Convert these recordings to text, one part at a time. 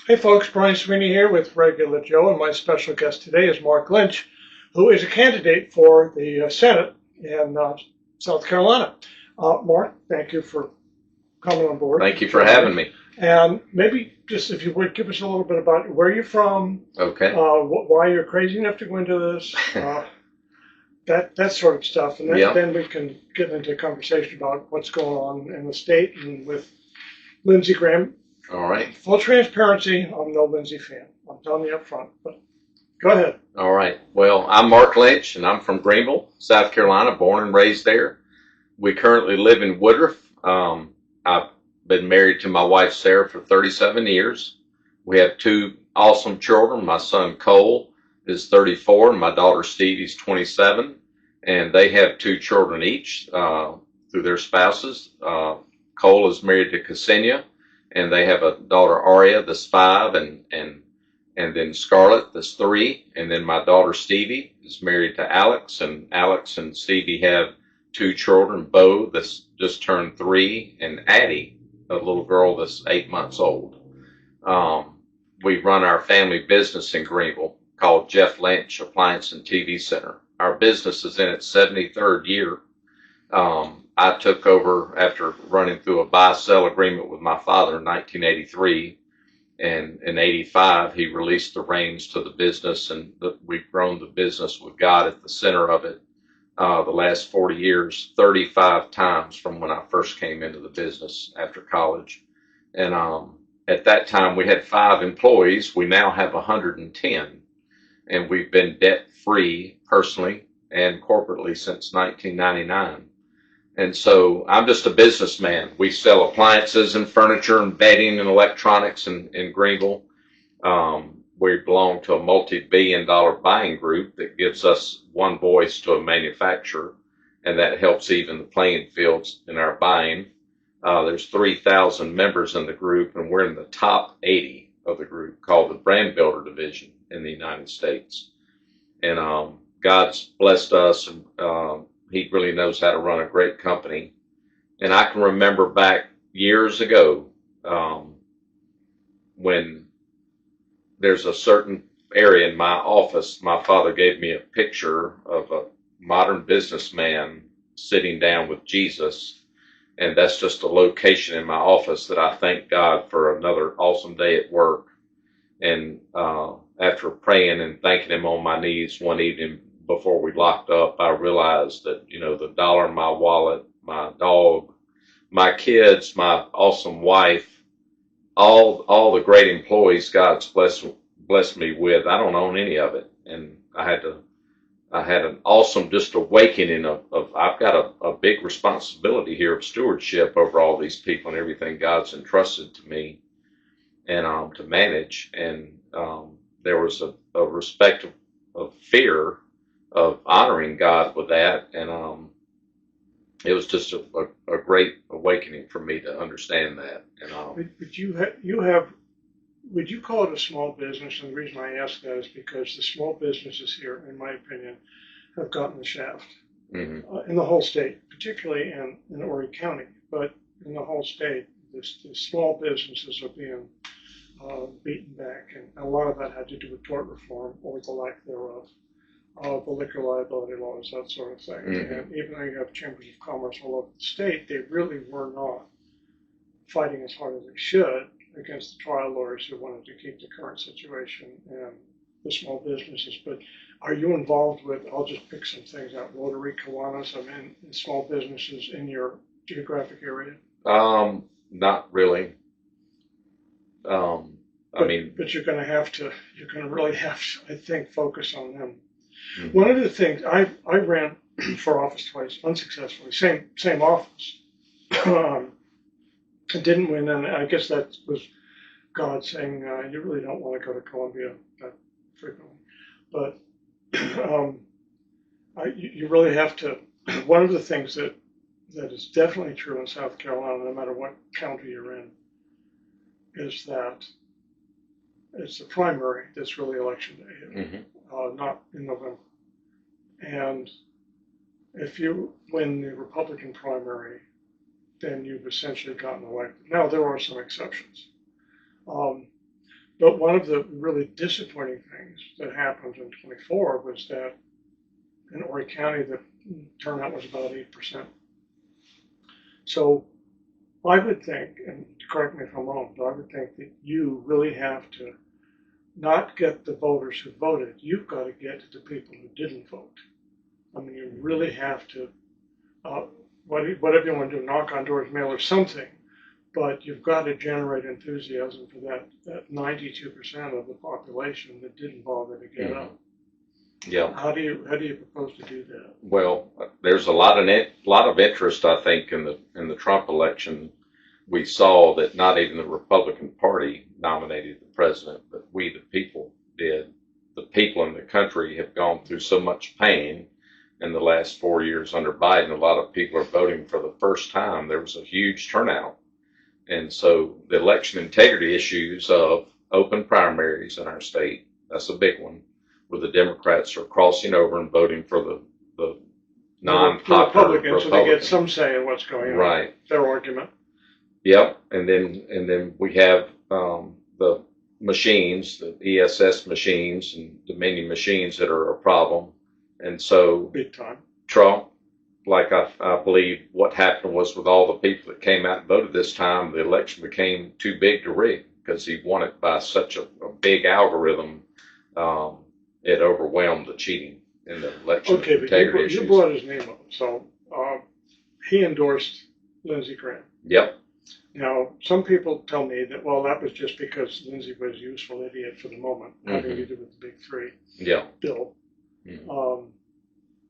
Hey folks, Brian Sweeney here with Regular Joe, and my special guest today is Mark Lynch, who is a candidate for the Senate in South Carolina. Mark, thank you for coming on board Thank and you for joining having me. me. And maybe just if you would give us a little bit about where you're from, Okay. why you're crazy enough to go into this, that sort of stuff, and Yeah. then we can get into a conversation about what's going on in the state and with Lindsey Graham. All right. Full transparency, I'm no Lindsey fan. I'm telling you up front, but go ahead. All right. Well, I'm Mark Lynch, and I'm from Greenville, South Carolina, born and raised there. We currently live in Woodruff. I've been married to my wife, Sarah, for 37 years. We have two awesome children. My son, Cole, is 34, and my daughter, Stevie's 27. And they have two children each through their spouses. Cole is married to Ksenia, and they have a daughter, Aria, that's 5, and then Scarlett, that's 3, and then my daughter Stevie is married to Alex, and Alex and Stevie have two children, Bo, that's just turned 3, and Addie, a little girl that's 8 months old. Um, we run our family business in Greenville called Jeff Lynch Appliance and TV Center. Our business is in its 73rd year. I took over after running through a buy-sell agreement with my father in 1983, and in 85 he released the reins to the business, and we've grown the business with God at the center of it the last 40 years, 35 times from when I first came into the business after college. And at that time we had 5 employees. We now have 110, and we've been debt free personally and corporately since 1999. And so I'm just a businessman. We sell appliances and furniture and bedding and electronics in Greenville. We belong to a multi-billion-dollar buying group that gives us one voice to a manufacturer, and that helps even the playing fields in our buying. There's 3,000 members in the group, and we're in the top 80 of the group, called the Brand Builder Division in the United States. And God's blessed us, and He really knows how to run a great company. And I can remember back years ago um, when there's a certain area in my office, my father gave me a picture of a modern businessman sitting down with Jesus. And that's just a location in my office that I thank God for another awesome day at work. And after praying and thanking him on my knees one evening before we locked up, I realized that, the dollar in my wallet, my dog, my kids, my awesome wife, all the great employees God's blessed me with, I don't own any of it. And I had an awesome just awakening of I've got a big responsibility here of stewardship over all these people and everything God's entrusted to me, and to manage. And there was a respect of fear of honoring God with that. And it was just a great awakening for me to understand that. And But you have, would you call it a small business? And the reason I ask that is because the small businesses here, in my opinion, have gotten the shaft mhm. in the whole state, particularly in Horry County, but in the whole state, the small businesses are being beaten back, and a lot of that had to do with tort reform or the lack thereof, the liquor liability laws, that sort of thing. Mhm. And even though you have chambers of commerce all over the state, they really were not fighting as hard as they should against the trial lawyers who wanted to keep the current situation and the small businesses. But are you involved with, I'll just pick some things out, Rotary, Kiwanis, I mean, small businesses in your geographic area? Not really. Um, I mean, But you're going to really have to, I think, focus on them. One mhm. of the things, I ran for office twice unsuccessfully, same office. Um, I didn't win, and I guess that was God saying, you really don't want to go to Columbia that frequently. But um, you really have to. One of the things that is definitely true in South Carolina, no matter what county you're in, is that it's the primary that's really election day here, Mhm. not in November. And if you win the Republican primary, then you've essentially gotten elected. Now there are some exceptions, um, But one of the really disappointing things that happened in 24 was that in Horry County, the turnout was about 8%. So I would think, and correct me if I'm wrong, but I would think that you really have to not get the voters who voted. You've got to get to the people who didn't vote. I mean, you really have to, whatever you want to do, knock on doors, mail or something, but you've got to generate enthusiasm for that 92% of the population that didn't bother to get up. Yeah. How do you propose to do that? Well, there's a lot of interest, I think, in the Trump election. We saw that not even the Republican Party nominated the president, but we, the people, did. The people in the country have gone through so much pain in the last 4 years under Biden. A lot of people are voting for the first time. There was a huge turnout. And so the election integrity issues of open primaries in our state, that's a big one, where the Democrats are crossing over and voting for the non-popular Republicans, so they get some say in what's going on. Right. Their argument. Yep. And then we have the machines, the ESS machines and Dominion machines that are a problem. And so Big time. Trump, like I believe what happened was with all the people that came out and voted this time, the election became too big to rig because he won it by such a big algorithm. It overwhelmed the cheating in the election integrity issues. You brought his name up. So he endorsed Lindsey Graham. Yep. Now, some people tell me that, well, that was just because Lindsey was a useful idiot for the moment, having to do with the Big Three bill,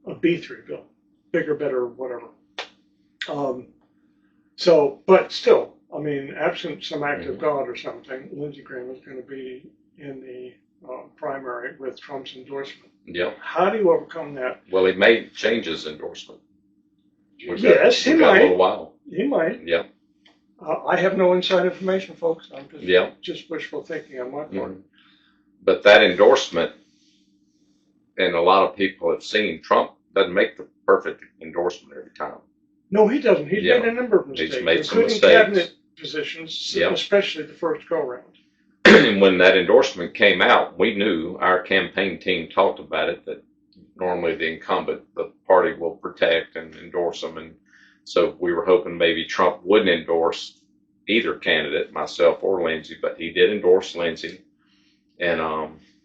a B3 bill, bigger, better, whatever. But still, I mean, absent some act of God or something, Lindsey Graham is going to be in the primary with Trump's endorsement. Yep. How do you overcome that? Well, he may change his endorsement. He might. A little while. He might. Yep. I have no inside information, folks. I'm just wishful thinking on my part. But that endorsement, and a lot of people have seen, Trump doesn't make the perfect endorsement every time. No, he doesn't. He's made a number of mistakes, including cabinet positions, especially the first go-round. And when that endorsement came out, we knew, our campaign team talked about it, that normally the incumbent, the party will protect and endorse them. And so we were hoping maybe Trump wouldn't endorse either candidate, myself or Lindsey, but he did endorse Lindsey. And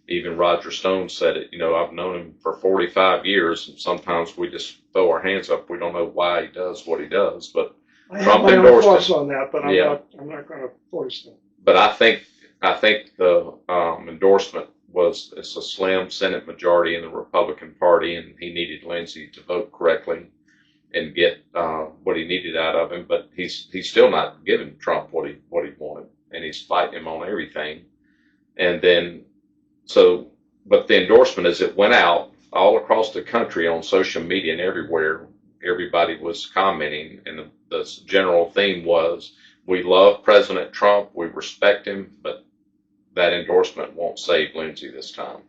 even Roger Stone said it, I've known him for 45 years, and sometimes we just throw our hands up. We don't know why he does what he does, but I Trump have my endorsed own thoughts him. on that, but I'm not going to voice them. But I think the endorsement it's a slim Senate majority in the Republican Party, and he needed Lindsey to vote correctly and get what he needed out of him. But he's still not giving Trump what he wanted, and he's fighting him on everything. And then but the endorsement, as it went out all across the country on social media and everywhere, everybody was commenting, and the general theme was, we love President Trump, we respect him, but that endorsement won't save Lindsey this time.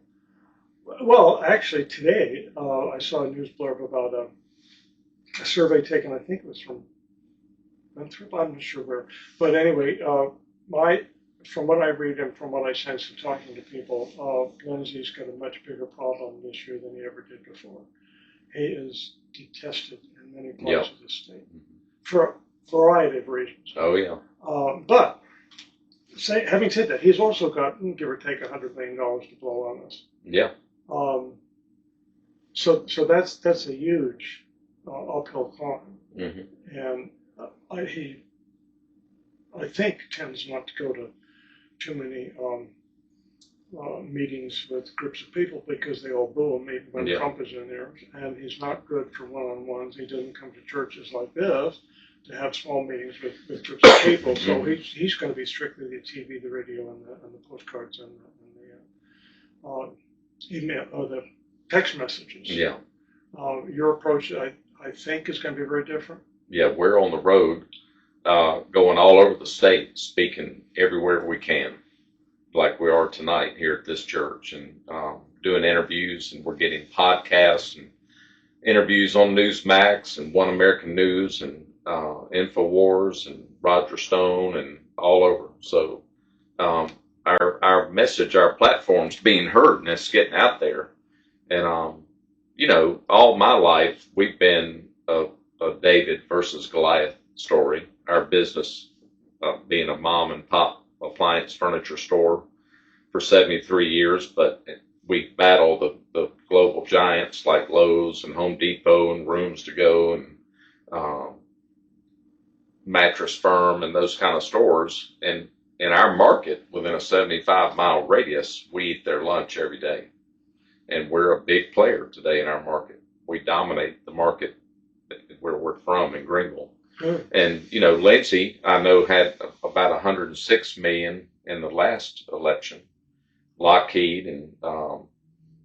Well, actually, today I saw a news blurb about a survey taken, I think it was from, I'm not sure where, but anyway, from what I read and from what I sense in talking to people, Lindsey's got a much bigger problem this year than he ever did before. He is detested in many parts of the state for a variety of reasons. Oh, yeah. But having said that, he's also got, give or take, $100 million to blow on us. Yeah. So that's a huge uphill climb. And I think tends not to go to too many meetings with groups of people because they all boo him even when Trump is in there. And he's not good for one-on-ones. He doesn't come to churches like this to have small meetings with groups of people. So he's going to be strictly the TV, the radio, and the postcards and the email or the text messages. Yeah. Your approach, I think, is going to be very different. Yeah, we're on the road, going all over the state, speaking everywhere we can, like we are tonight here at this church, and doing interviews, and we're getting podcasts and interviews on Newsmax and One American News and InfoWars and Roger Stone and all over. So our message, our platform's being heard and it's getting out there. And, all my life, we've been a David versus Goliath story. Our business, being a mom and pop appliance furniture store for 73 years, but we battle the global giants like Lowe's and Home Depot and Rooms to Go and Mattress Firm and those kind of stores. And in our market, within a 75-mile radius, we eat their lunch every day. And we're a big player today in our market. We dominate the market where we're from in Greenville. Good. And, Lindsey, I know, had about 106 million in the last election. Lockheed and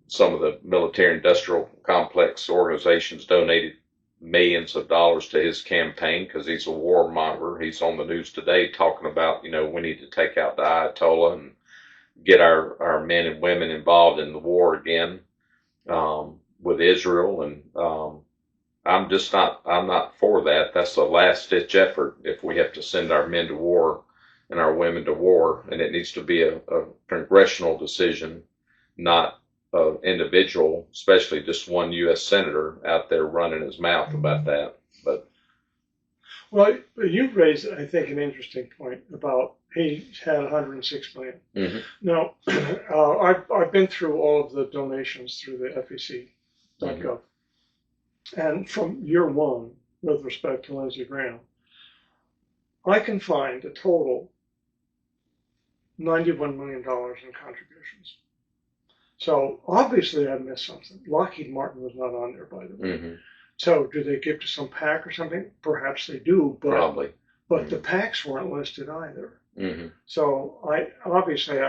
some of the military industrial complex organizations donated millions of dollars to his campaign because he's a war monger. He's on the news today talking about, we need to take out the Ayatollah and get our men and women involved in the war again with Israel. And I'm not for that. That's a last ditch effort if we have to send our men to war and our women to war. And it needs to be a congressional decision, not an individual, especially just one U.S. senator out there running his mouth about that. But Well, you've raised, I think, an interesting point about he had 106 million. mm-hmm. Now, I've been through all of the donations through the FEC.gov. Mm-hmm. And from year one, with respect to Lindsey Graham, I can find a total $91 million in contributions. So obviously I missed something. Lockheed Martin was not on there, by the way. Mm-hmm. So do they give to some PAC or something? Perhaps they do, but Probably. but Mm-hmm. the PACs weren't listed either. Mm-hmm. So I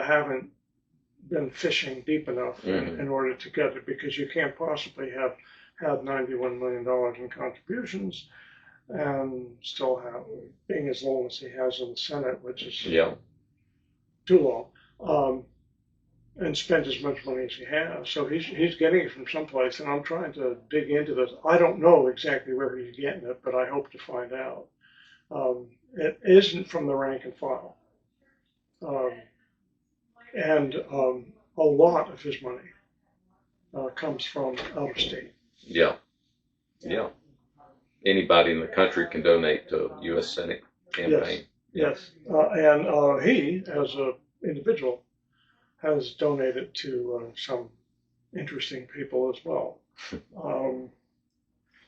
haven't been fishing deep enough Mm-hmm. in order to get it, because you can't possibly have had $91 million in contributions and still have being as long as he has in the Senate, which is too long, and spend as much money as he has. So he's getting it from someplace, and I'm trying to dig into this. I don't know exactly where he's getting it, but I hope to find out. It isn't from the rank and file, and a lot of his money comes from out of state. Yeah. Anybody in the country can donate to a U.S. Senate campaign. Yes. And he, as an individual, has donated to some interesting people as well.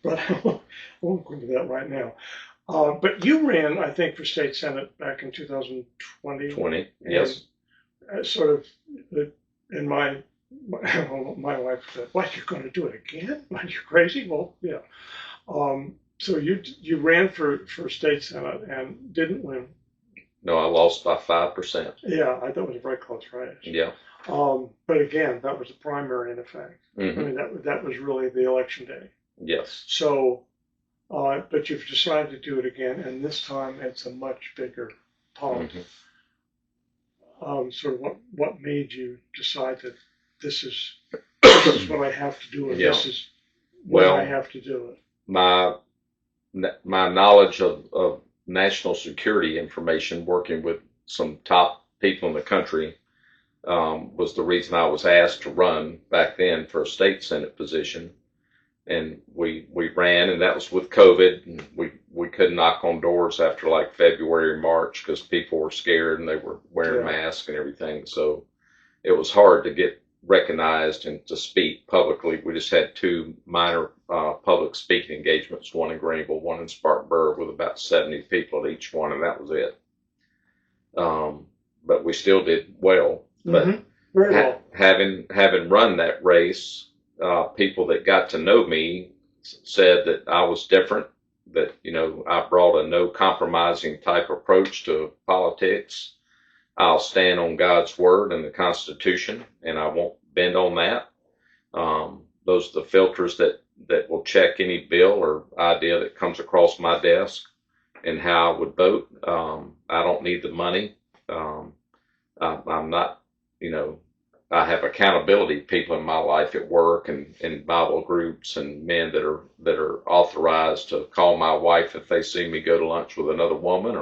But I won't go into that right now. But you ran, I think, for state senate back in 2020. 20, yes. Sort of in my wife said, "What, you're going to do it again? Are you crazy?" Well, yeah. So you ran for state senate and didn't win. No, I lost by 5%. Yeah, I thought it was a very close race. Yeah. But again, that was a primary in effect. Mm-hmm. I mean, that was really the election day. Yes. So, but you've decided to do it again, and this time it's a much bigger pot. Mm-hmm. Sort of what made you decide that this is what I have to do, and this is when I have to do it? My knowledge of national security information, working with some top people in the country, was the reason I was asked to run back then for a state senate position. And we ran, and that was with COVID, and we couldn't knock on doors after like February, March, because people were scared and they were wearing masks and everything. So it was hard to get recognized and to speak publicly. We just had 2 minor public speaking engagements, one in Greenville, one in Spartanburg, with about 70 people at each one, and that was it. But we still did well. Mm-hmm. But having run that race, people that got to know me said that I was different, that, I brought a no compromising type approach to politics. I'll stand on God's word and the Constitution, and I won't bend on that. Those are the filters that will check any bill or idea that comes across my desk and how I would vote. I don't need the money. I'm not, I have accountability people in my life at work and in Bible groups, and men that are authorized to call my wife if they see me go to lunch with another woman,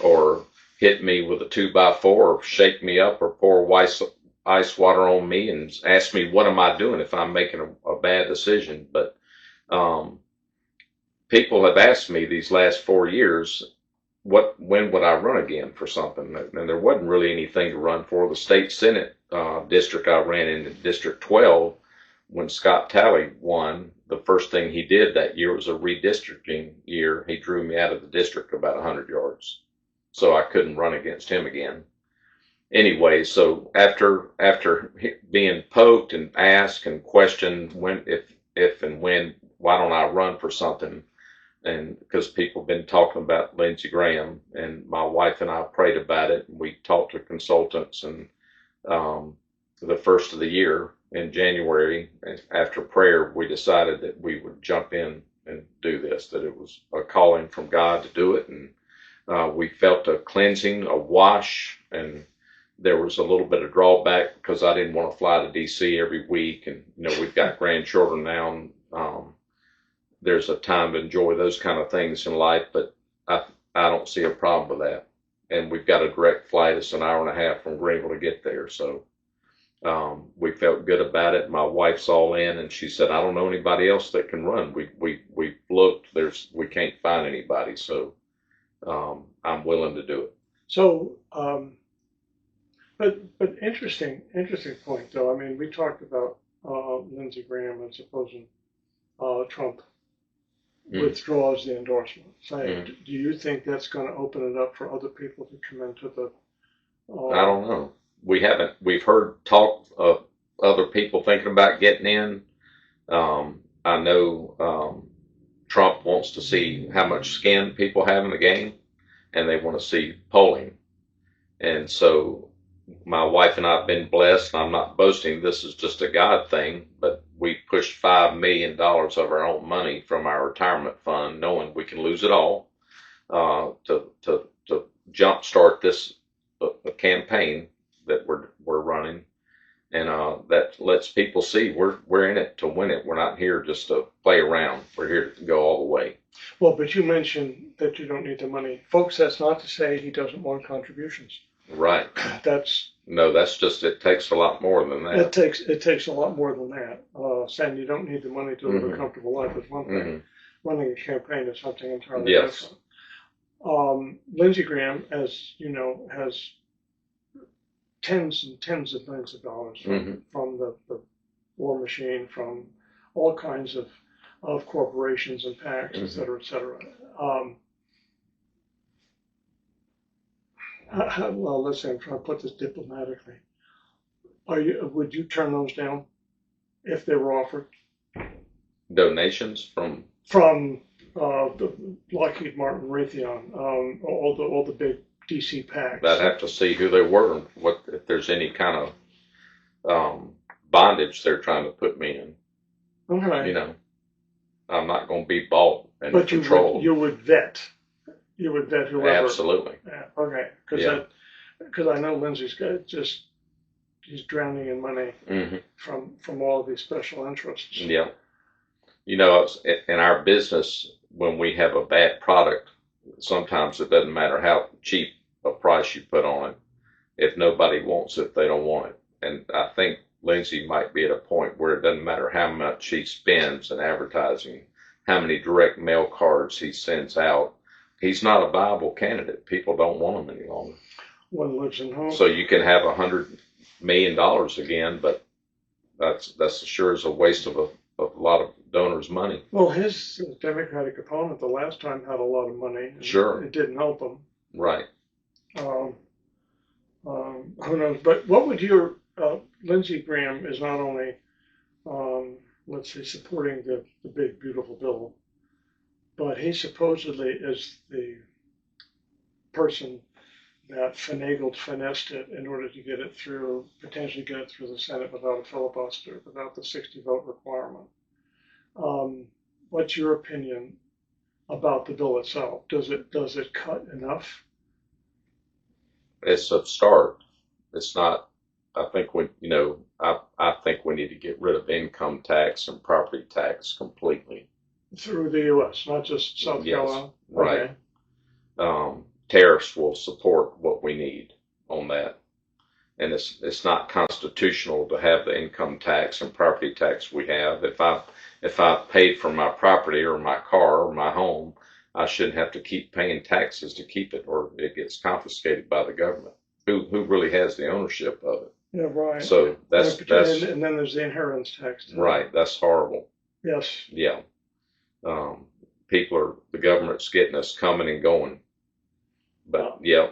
or hit me with a 2x4 or shake me up or pour ice water on me and ask me what am I doing if I'm making a bad decision. But people have asked me these last 4 years, when would I run again for something? And there wasn't really anything to run for. The state Senate district I ran in District 12, when Scott Talley won, the first thing he did that year was a redistricting year. He drew me out of the district about 100 yards. So I couldn't run against him again. Anyway, so after being poked and asked and questioned if and when, why don't I run for something? And because people have been talking about Lindsey Graham, and my wife and I prayed about it, and we talked to consultants, and the first of the year in January, after prayer, we decided that we would jump in and do this, that it was a calling from God to do it. And we felt a cleansing, a wash, and there was a little bit of drawback because I didn't want to fly to DC every week. And, we've got grandchildren now, and there's a time to enjoy those kind of things in life, but I don't see a problem with that. And we've got a direct flight. It's an hour and a half from Greenville to get there. So we felt good about it. My wife's all in, and she said, I don't know anybody else that can run. We've looked, we can't find anybody. So I'm willing to do it. So, but interesting point though. I mean, we talked about Lindsey Graham and supposing Trump withdraws the endorsement. Do you think that's going to open it up for other people to come into the? I don't know. We've heard talk of other people thinking about getting in. I know Trump wants to see how much skin people have in the game, and they want to see polling. And so my wife and I have been blessed, and I'm not boasting, this is just a God thing, but we pushed $5 million of our own money from our retirement fund, knowing we can lose it all, to jumpstart this a campaign that we're running, and that lets people see we're in it to win it. We're not here just to play around. We're here to go all the way. Well, but you mentioned that you don't need the money, folks. That's not to say he doesn't want contributions. Right. That's just, it takes a lot more than that. It takes a lot more than that. Saying you don't need the money to live a comfortable life is one thing. Running a campaign is something entirely different. Lindsey Graham, as you know, has tens and tens of millions of dollars from the war machine, from all kinds of corporations and PACs, et cetera, et cetera. Well, let's say I'm trying to put this diplomatically. Would you turn those down if they were offered? Donations from the Lockheed Martin, Raytheon, all the big DC PACs. I'd have to see who they were and what, if there's any kind of bondage they're trying to put me in. Okay. I'm not going to be bought and but controlled. You would vet whoever. Absolutely. Yeah. Okay. Because I know Lindsey's got he's drowning in money from all of these special interests. Yeah. In our business, when we have a bad product, sometimes it doesn't matter how cheap a price you put on it. If nobody wants it, they don't want it. And I think Lindsey might be at a point where it doesn't matter how much he spends in advertising, how many direct mail cards he sends out. He's not a viable candidate. People don't want him any longer. One lives in home. So you can have $100 million again, but that's sure is a waste of a lot of donors' money. Well, his Democratic opponent the last time had a lot of money. Sure. It didn't help him. Right. Who knows? But what would your Lindsey Graham is not only, let's say, supporting the big beautiful bill, but he supposedly is the person that finessed it in order to get it through, potentially get it through the Senate without a filibuster, without the 60 vote requirement. What's your opinion about the bill itself? Does it cut enough? It's a start. It's not. I think I think we need to get rid of income tax and property tax completely Through the U.S., not just South Carolina. Right. Okay. tariffs will support what we need on that. And it's not constitutional to have the income tax and property tax we have. If I paid for my property or my car or my home, I shouldn't have to keep paying taxes to keep it, or it gets confiscated by the government. Who really has the ownership of it? Yeah, right. So that's and then there's the inheritance tax too. right. That's horrible. Yes. Yeah. The government's getting us coming and going. But yeah.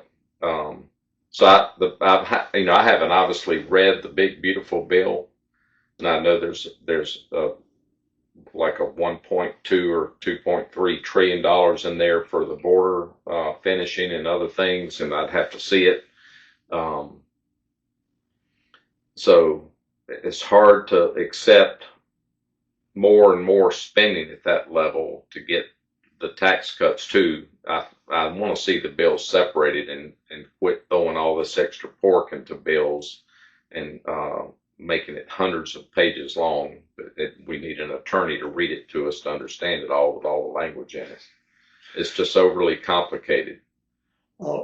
So I haven't obviously read the big beautiful bill, and I know there's like a 1.2 or 2.3 trillion dollars in there for the border finishing and other things, and I'd have to see it. So it's hard to accept more and more spending at that level to get the tax cuts too. I want to see the bills separated and quit throwing all this extra pork into bills and making it hundreds of pages long. We need an attorney to read it to us to understand it all with all the language in it. It's just overly complicated.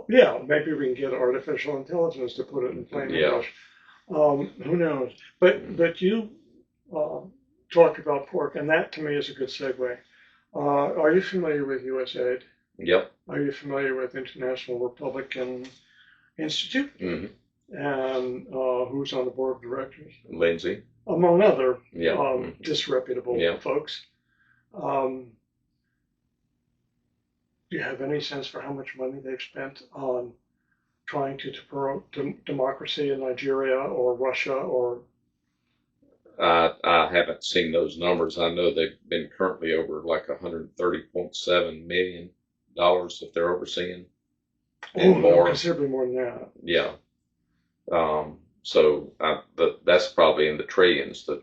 Yeah, maybe we can get artificial intelligence to put it in plain English. Who knows? But you talked about pork, and that to me is a good segue. Are you familiar with USAID? Yep. Are you familiar with International Republican Institute? Mm-hmm. And who's on the board of directors? Lindsey. Among other Mm-hmm. disreputable folks. Do you have any sense for how much money they've spent on trying to promote democracy in Nigeria or Russia or? I haven't seen those numbers. I know they've been currently over like $130.7 million that they're overseeing. And more. Considerably more than that. Yeah. So that's probably in the trillions, the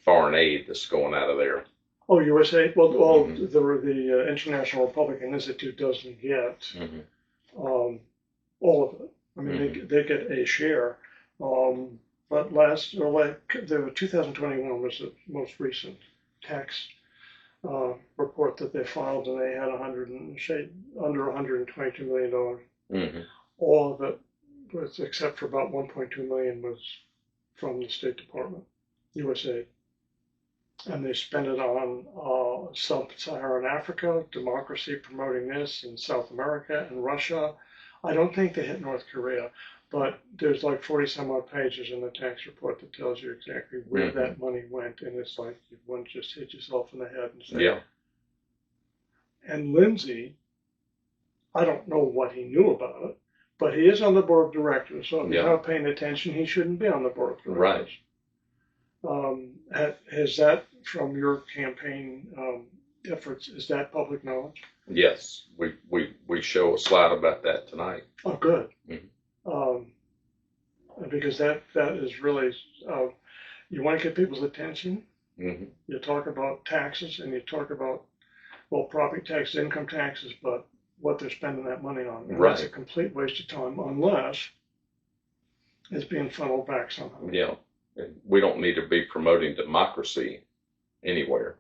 foreign aid that's going out of there. Oh, USAID? Well, Mm-hmm. the International Republican Institute doesn't get all of it. I mean, Mm-hmm. they get a share. But the 2021 was the most recent tax report that they filed, and they had under $122 million. Mm-hmm. All of it was, except for about 1.2 million, was from the State Department, USAID. And they spent it on Sub-Saharan Africa, democracy promoting this, in South America and Russia. I don't think they hit North Korea, but there's like 40 some odd pages in the tax report that tells you exactly where Mm-hmm. that money went, and it's like you want to just hit yourself in the head and say. Yeah. And Lindsey, I don't know what he knew about it, but he is on the board of directors, so if you're not paying attention, he shouldn't be on the board of directors. Right. Has that, from your campaign efforts, is that public knowledge? Yes, we show a slide about that tonight. Oh, good. Mm-hmm. Because that is really, you want to get people's attention. Mm-hmm. You talk about taxes and you talk about, well, property tax, income taxes, but what they're spending that money on. And right. That's a complete waste of time unless it's being funneled back somehow. Yeah. We don't need to be promoting democracy anywhere.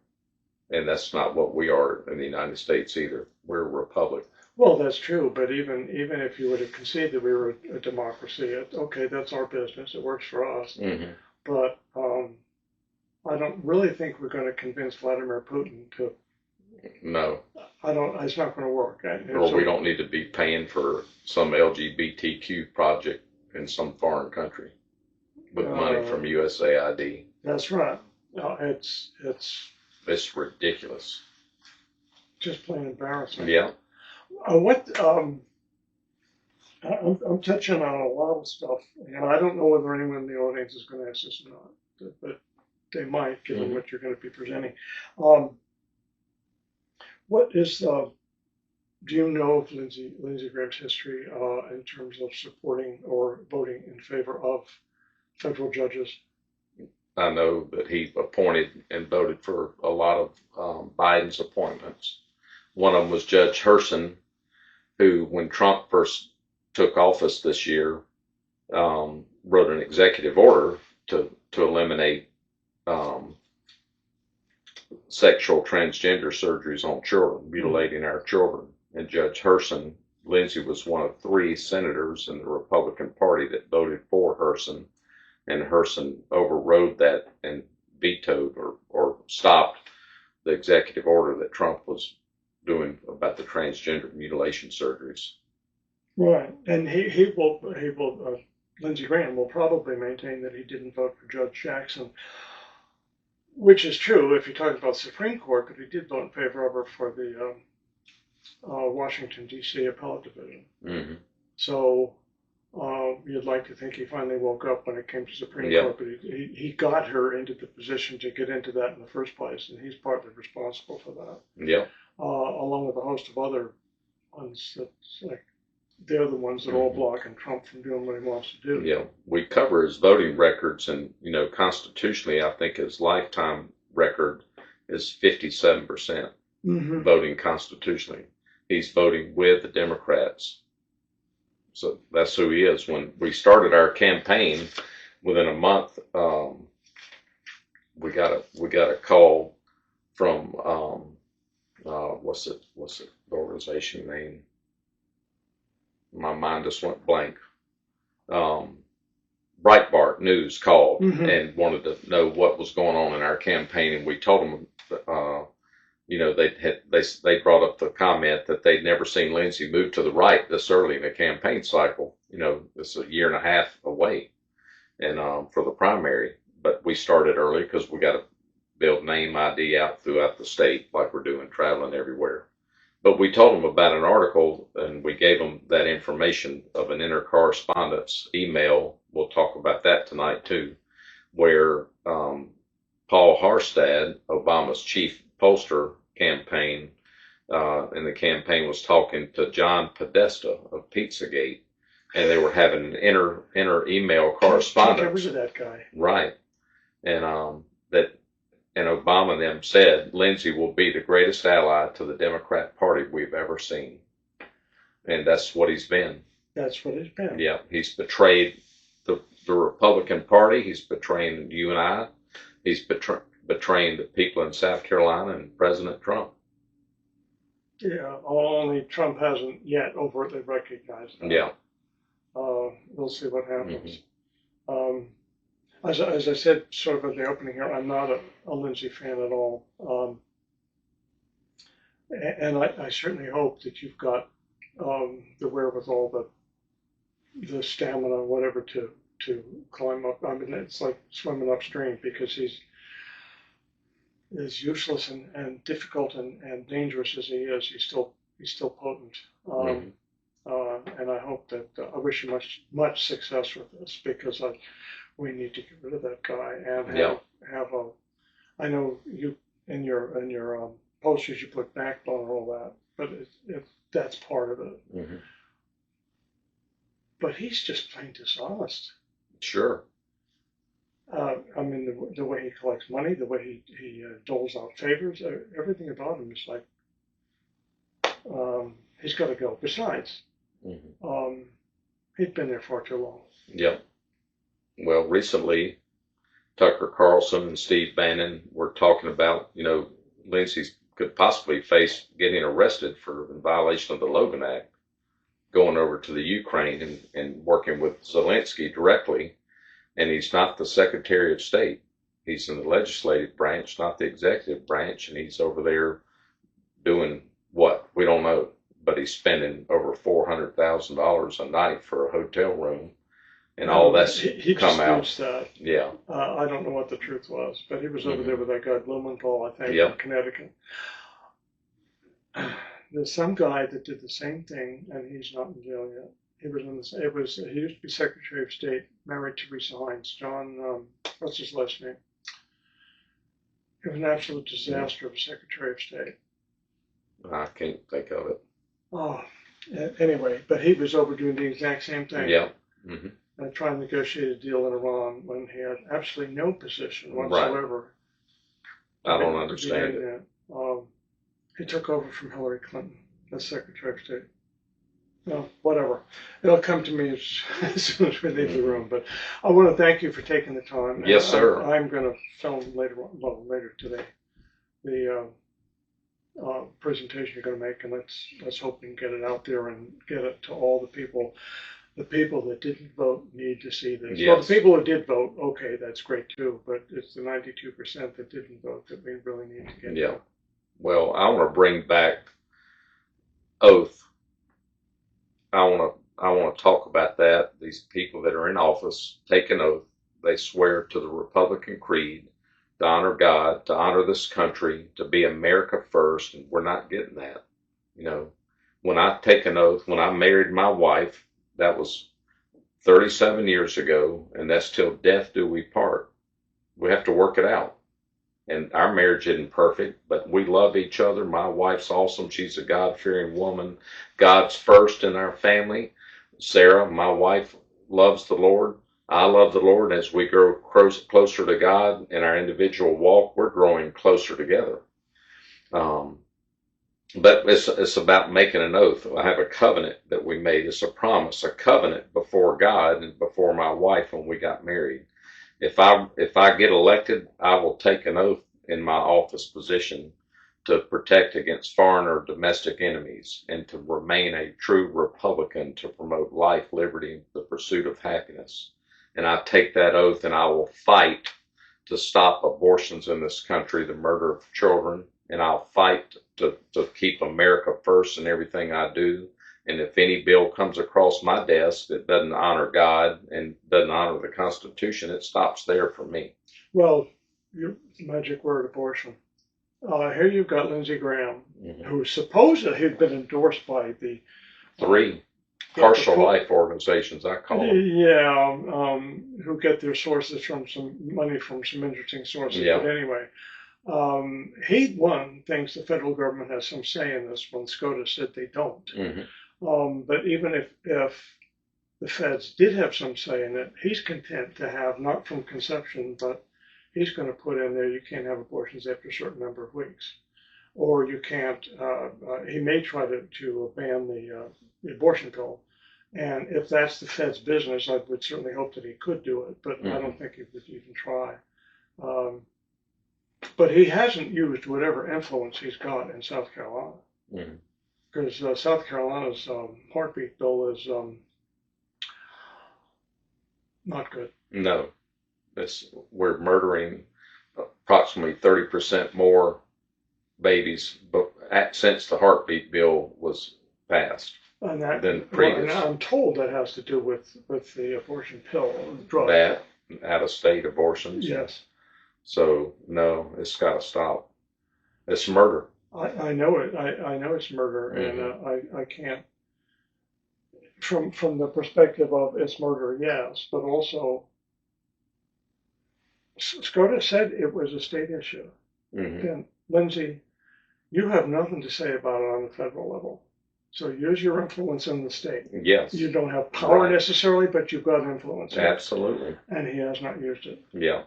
And that's not what we are in the United States either. We're a republic. Well, that's true, but even if you would have conceded that we were a democracy, okay, that's our business. It works for us. Mm-hmm. But I don't really think we're going to convince Vladimir Putin to. No. I don't. It's not going to work. Or we don't need to be paying for some LGBTQ project in some foreign country with money from USAID. That's right. It's ridiculous. Just plain embarrassing. Yeah. I'm touching on a lot of stuff, and I don't know whether anyone in the audience is going to ask this or not, but they might, given Mm-hmm. what you're going to be presenting. What is do you know of Lindsey Graham's history in terms of supporting or voting in favor of federal judges? I know that he appointed and voted for a lot of Biden's appointments. One of them was Judge Herson, who, when Trump first took office this year, wrote an executive order to eliminate sexual transgender surgeries on children, mutilating our children. And Judge Herson Lindsey was one of 3 senators in the Republican Party that voted for Herson, and Herson overrode that and vetoed or stopped the executive order that Trump was doing about the transgender mutilation surgeries. Right, and Lindsey Graham will probably maintain that he didn't vote for Judge Jackson, which is true if you're talking about Supreme Court, but he did vote in favor of her for the Washington, D.C. Appellate Division. Mm-hmm. So you'd like to think he finally woke up when it came to Supreme Yep. Court, but he got her into the position to get into that in the first place, and he's partly responsible for that. Yep. Along with a host of other ones that, like, they're the ones that are all blocking Trump from doing what he wants to do. Yeah, we cover his voting records, and constitutionally, I think his lifetime record is 57% voting constitutionally. He's voting with the Democrats, so that's who he is. When we started our campaign, within a month, we got a call from what's the organization name? My mind just went blank. Breitbart News called and wanted to know what was going on in our campaign, and we told them, they brought up the comment that they'd never seen Lindsey move to the right this early in the campaign cycle. It's a year and a half away, and for the primary. But we started early because we got to build name ID out throughout the state, like we're doing, traveling everywhere. But we told them about an article, and we gave them that information of an intercorrespondence email. We'll talk about that tonight too, where Paul Harstad, Obama's chief pollster campaign, and the campaign was talking to John Podesta of Pizzagate, and they were having an inter email correspondence. Can't that guy. Right, and And Obama and them said Lindsey will be the greatest ally to the Democrat Party we've ever seen. And that's what he's been. That's what he's been. Yeah, he's betrayed the Republican Party. He's betraying you and I. He's betraying the people in South Carolina and President Trump. Yeah, only Trump hasn't yet overtly recognized that. Yeah. We'll see what happens. As I said sort of in the opening here, I'm not a Lindsey fan at all. And I certainly hope that you've got the wherewithal, the stamina, whatever, to climb up. I mean, it's like swimming upstream, because he's as useless and difficult and dangerous as he is, he's still potent. And I hope that I wish you much success with this, because we need to get rid of that guy and have a. I know you in your posters you put backbone and all that, but that's part of it. But he's just plain dishonest. Sure. I mean, the way he collects money, the way he doles out favors, everything about him is like he's got to go. Besides, he'd been there far too long. Yep. Well, recently, Tucker Carlson and Steve Bannon were talking about, Lindsey could possibly face getting arrested for in violation of the Logan Act, going over to the Ukraine and working with Zelensky directly. And he's not the Secretary of State. He's in the legislative branch, not the executive branch. And he's over there doing what? We don't know. But he's spending over $400,000 a night for a hotel room. And all that's he come out. That. Yeah. I don't know what the truth was, but he was over there with that guy Blumenthal, I think, in Connecticut. There's some guy that did the same thing, and he's not in jail yet. He was he used to be Secretary of State, married to Teresa Hines. John, what's his last name? It was an absolute disaster of a Secretary of State. I can't think of it. Oh, anyway, but he was over doing the exact same thing. Yeah. And trying to negotiate a deal in Iran when he had absolutely no position whatsoever. Right. I don't understand it. He took over from Hillary Clinton as Secretary of State. Well, whatever. It'll come to me as soon as we leave the room. But I want to thank you for taking the time. Yes, sir. I'm going to film later today presentation you're going to make, and let's hope we can get it out there and get it to all the people. The people that didn't vote need to see this. Well, Yes. the people who did vote, okay, that's great too, but it's the 92% that didn't vote that we really need to get Yeah. to. Well, I want to bring back oath. I want to talk about that. These people that are in office take an oath. They swear to the Republican creed to honor God, to honor this country, to be America first, and we're not getting that. You know, when I take an oath, when I married my wife, that was 37 years ago, and that's till death do we part. We have to work it out. And our marriage isn't perfect, but we love each other. My wife's awesome. She's a God-fearing woman. God's first in our family. Sarah, my wife, loves the Lord. I love the Lord. As we grow closer to God in our individual walk, we're growing closer together. Um, but it's about making an oath. I have a covenant that we made. It's a promise, a covenant before God and before my wife when we got married. If I get elected, I will take an oath in my office position to protect against foreign or domestic enemies and to remain a true Republican to promote life, liberty, and the pursuit of happiness. And I take that oath and I will fight to stop abortions in this country, the murder of children, and I'll fight to keep America first in everything I do. And if any bill comes across my desk that doesn't honor God and doesn't honor the Constitution, it stops there for me. Well, your magic word, abortion. Here you've got Lindsey Graham, Mhm. who supposedly had been endorsed by the Three partial life organizations, I call them. Yeah, who get their sources from some money from some interesting sources. Yeah. But anyway, he thinks the federal government has some say in this when SCOTUS said they don't. But even if the feds did have some say in it, he's content to have, not from conception, but he's going to put in there you can't have abortions after a certain number of weeks. Or you can't, he may try to ban the abortion pill. And if that's the Fed's business, I would certainly hope that he could do it, but I don't think he would even try. But he hasn't used whatever influence he's got in South Carolina. Because South Carolina's heartbeat bill is not good. No, we're murdering approximately 30% more babies since the heartbeat bill was passed than previous. And I'm told that has to do with the abortion pill drug. That out-of-state abortions. Yes. So no, it's got to stop. It's murder. I know it. I know it's murder, and I can't. From the perspective of it's murder, yes, but also SCOTUS said it was a state issue. And Lindsey, you have nothing to say about it on the federal level. So use your influence in the state. Yes. You don't have power necessarily, but you've got influence. Absolutely. And he has not used it. Yeah.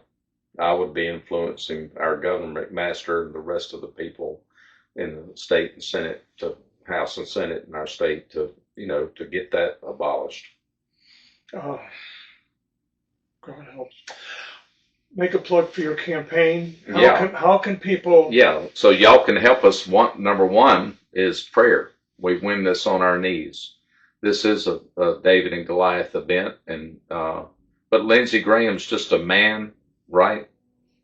I would be influencing our governor, McMaster, and the rest of the people in the state and Senate, to House and Senate in our state to get that abolished. God help. Make a plug for your campaign. How can people? Yeah, so y'all can help us. Number one is prayer. We win this on our knees. This is a David and Goliath event, but Lindsey Graham's just a man, right?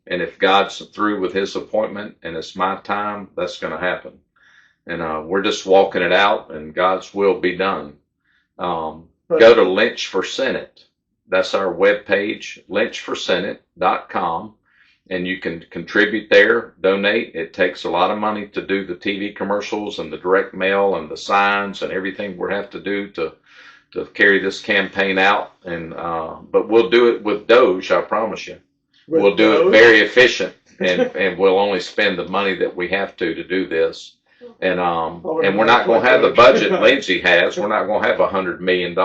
And if God's through with his appointment and it's my time, that's going to happen. And we're just walking it out, and God's will be done. Go to Lynch for Senate. That's our webpage, lynchforsenate.com. And you can contribute there, donate. It takes a lot of money to do the TV commercials and the direct mail and the signs and everything we have to do to carry this campaign out. But we'll do it with Doge, I promise you. We'll do it very efficient, and we'll only spend the money that we have to do this. And we're not going to have the budget Lindsey has. We're not going to have $100 million.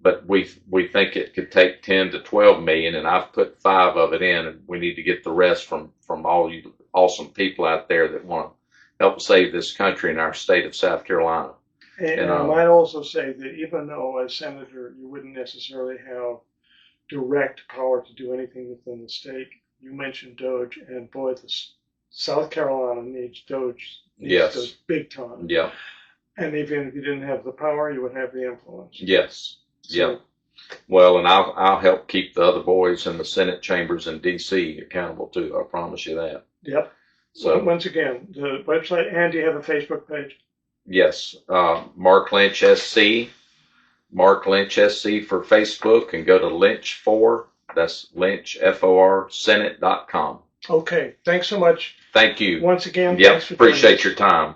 But we think it could take 10 to 12 million, and I've put 5 of it in, and we need to get the rest from all you awesome people out there that want to help save this country and our state of South Carolina. And I might also say that even though as senator you wouldn't necessarily have direct power to do anything within the state, you mentioned Doge, and boy, the South Carolina needs Doge. Yes. Doge big time. Yeah. And even if you didn't have the power, you would have the influence. Yes. So, Yeah. Well, and I'll help keep the other boys in the Senate chambers in D.C. accountable too. I promise you that. Yep. So Once again, the website, and do you have a Facebook page? yes, Mark Lynch SC, Mark Lynch SC for Facebook, and go to Lynch for, that's Lynch FOR Senate.com. Okay. Thanks so much. Thank you. Once again, Yep. thanks for joining us. Appreciate your time.